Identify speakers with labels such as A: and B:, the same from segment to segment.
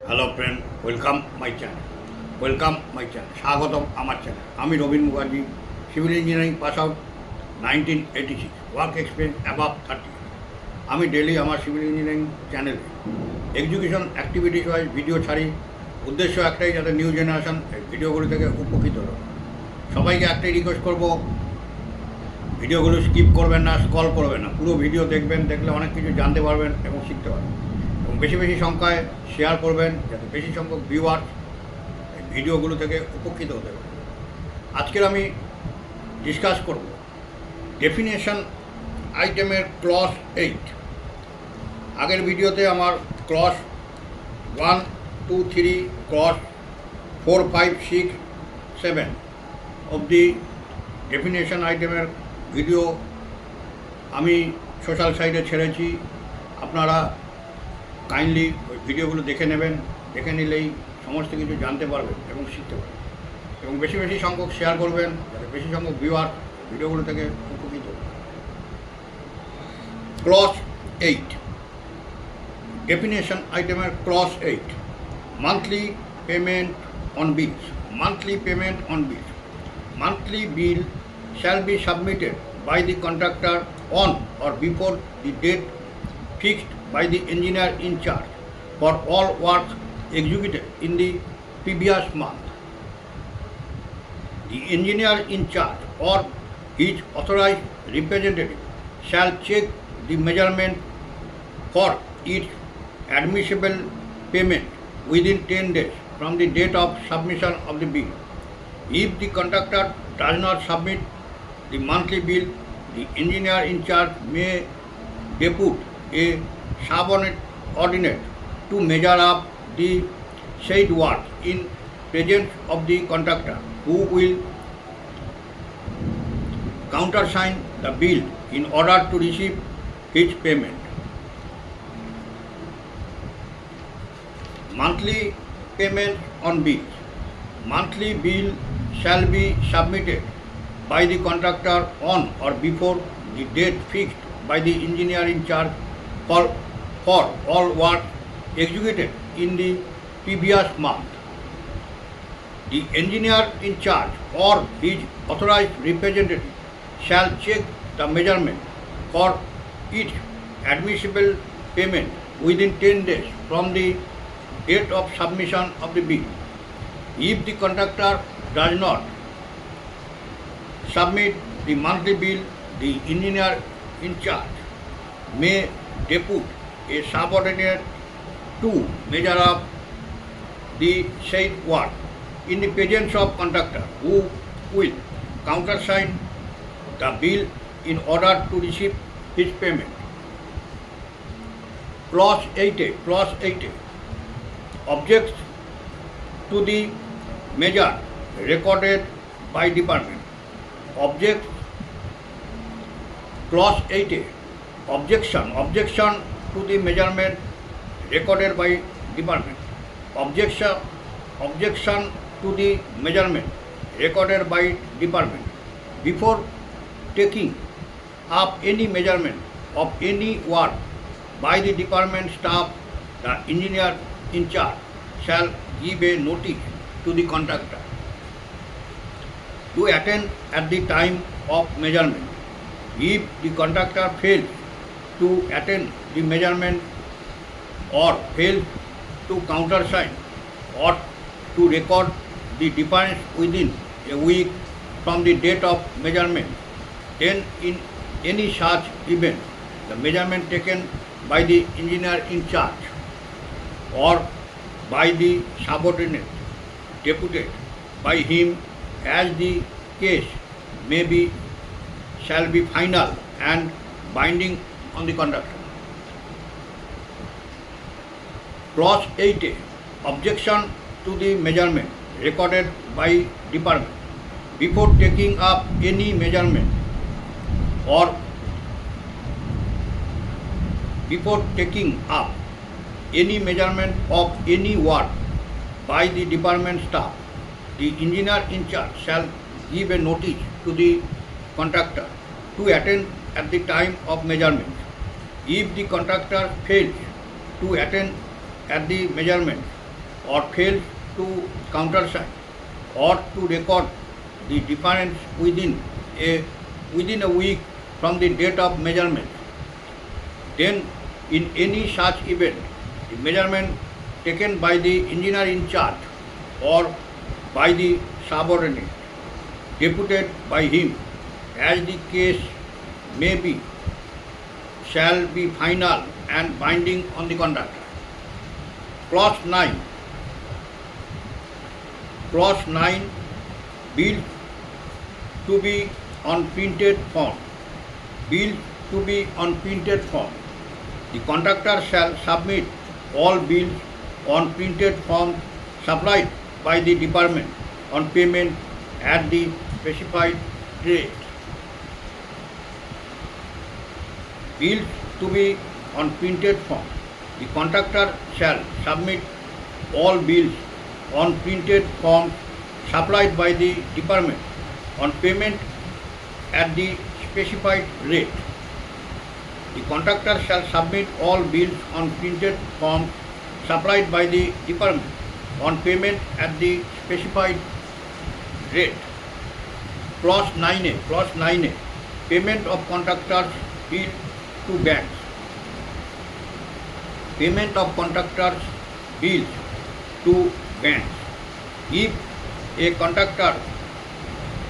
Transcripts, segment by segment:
A: Hello friend, welcome my channel, স্বাগতম আমার channel. আমি Rabin Mukherjee, civil engineering pass out 1986, work experience above 30। আমি daily আমার সিভিল ইঞ্জিনিয়ারিং চ্যানেলে এডুকেশন অ্যাক্টিভিটিস ওয়াইজ ভিডিও ছাড়ি। উদ্দেশ্য একটাই, যাতে নিউ জেনারেশন এই ভিডিওগুলি থেকে উপকৃত হবে। সবাইকে একটাই রিকোয়েস্ট করব, ভিডিওগুলো স্কিপ করবেন না, স্ক্রল করবেন না, পুরো ভিডিও দেখবেন। দেখলে অনেক কিছু জানতে পারবেন এবং শিখতে পারবেন। এবং বেশি বেশি সংখ্যায় শেয়ার করবেন, যাতে বেশি সংখ্যক ভিউয়ার এই ভিডিওগুলো থেকে উপকৃত হতে পারে। আজকের আমি ডিসকাস করব ডেফিনেশন আইটেমের ক্লজ 8। আগের ভিডিওতে আমার ক্লজ 1, 2, 3, ক্লজ 4, 5, 6, 7 অবধি ডেফিনেশন আইটেমের ভিডিও আমি সোশ্যাল সাইটে ছেড়েছি। আপনারা কাইন্ডলি ওই ভিডিওগুলো দেখে নেবেন। দেখে নিলেই সমস্ত কিছু জানতে পারবেন এবং শিখতে পারবেন। এবং বেশি বেশি সংখ্যক শেয়ার করবেন, যাতে বেশি সংখ্যক ভিউয়ার ভিডিওগুলো থেকে উপকৃত হবে। ক্লজ 8, ডেফিনেশন আইটেমের clause 8, monthly payment on bills. Monthly bill shall be submitted by the contractor on or before the date fixed by the engineer in charge for all works executed in the previous month. The engineer in charge or his authorized representative shall check the measurement for its admissible payment within 10 days from the date of submission of the bill. If the contractor does not submit the monthly bill, the engineer in charge may depute a subordinate to measure up the said work in presence of the contractor, who will countersign the bill in order to receive his payment. Monthly payment on bills. Monthly bill shall be submitted by the contractor on or before the date fixed by the engineer in charge for all work executed in the previous month. The engineer in charge or his authorized representative shall check the measurement for its admissible payment within 10 days from the date of submission of the bill. If the contractor does not submit the monthly bill, the engineer in charge may depute a subordinate to measure up the said work in the presence of contractor, who will countersign the bill in order to receive his payment. Clause 8A. Objects to the measure recorded by department. Clause 8A. Objection to the measurement recorded by department. Objection to the measurement recorded by department. Before taking up any measurement of any work by the department staff, the engineer in charge shall give a notice to the contractor to attend at the time of measurement. If the contractor fails to attend the measurement or fails to countersign or to record the difference within a week from the date of measurement, then in any such event, the measurement taken by the engineer in charge or by the subordinate deputed by him as the case may be shall be final and binding on the contractor. Clause 8A. Objection to the measurement recorded by department. Before taking up any measurement or before taking up any measurement of any work by the department staff, the engineer in charge shall give a notice to the contractor to attend at the time of measurement. If the contractor fails to attend at the measurement or fails to countersign or to record the difference within a week from the date of measurement, then in any such event, the measurement taken by the engineer in charge or by the subordinate deputed by him, as the case may be, shall be final and binding on the conductor. Clause 9. Clause 9. Bill to be on printed form. Bill to be on printed form. The conductor shall submit all bills on printed form supplied by the department on payment at the specified rate. Bills to be on printed form. The contractor shall submit all bills on printed forms supplied by the department on payment at the specified rate. The contractor shall submit all bills on printed forms supplied by the department on payment at the specified rate. Clause 9A. Clause 9A. Payment of contractors' bill to banks. Payment of contractors' bills to banks. If a contractor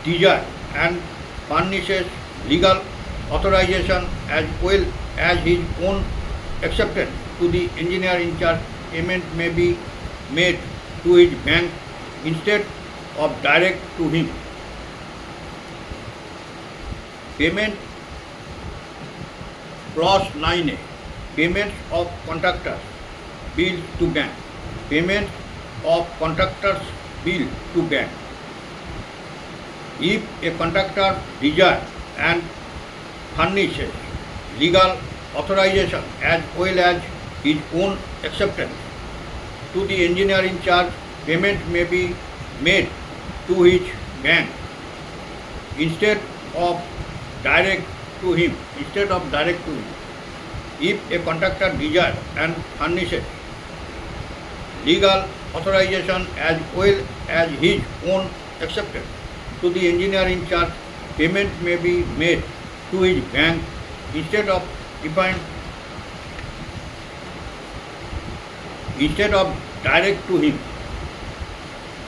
A: desires and furnishes legal authorization as well as his own acceptance to the engineer in charge, payment may be made to his bank instead of direct to him. Payment. Clause 9A. Payments of contractors' bill to bank. Payment of contractors' bill to bank. If a contractor desires and furnishes legal authorization as well as his own acceptance to the engineer in charge, payment may be made to his bank instead of direct to him. If a contractor desires and furnishes legal authorization as well as his own acceptance to the engineer in charge, payment may be made to his bank instead of direct to him.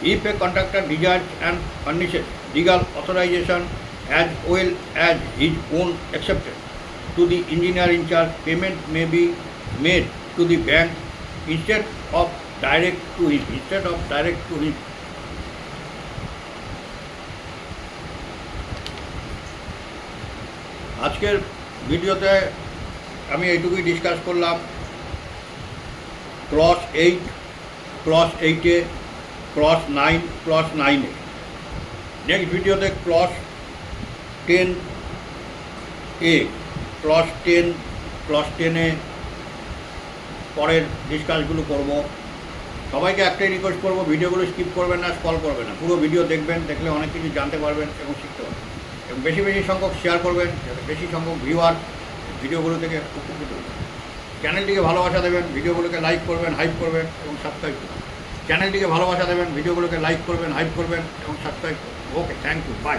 A: If a contractor desires and furnishes legal authorization as well as his own acceptance to the engineer in charge, payment may be made to the bank instead of direct to him. আজকের ভিডিওতে আমি এইটুকুই discuss করলাম। Clause 8, clause 8A, clause 9, clause 9A। Next ভিডিওতে clause 10A, clause 10, clause 10A পরের ডিসকাসগুলো করব। সবাইকে একটাই রিকোয়েস্ট করব, ভিডিওগুলো স্কিপ করবেন না, স্ক্রল করবেন না, পুরো ভিডিও দেখবেন। দেখলে অনেক কিছু জানতে পারবেন এবং শিখতে পারবেন, এবং বেশি সংখ্যক শেয়ার করবেন যাতে বেশি সংখ্যক ভিউয়ার ভিডিওগুলো থেকে উপকৃত হবে। চ্যানেলটিকে ভালোবাসা দেবেন, ভিডিওগুলোকে লাইক করবেন, হাইপ করবেন এবং সাবস্ক্রাইব করবেন। চ্যানেলটিকে ভালোবাসা দেবেন, ভিডিওগুলোকে লাইক করবেন, হাইপ করবেন এবং সাবস্ক্রাইব করবেন। ওকে, থ্যাংক ইউ, বাই।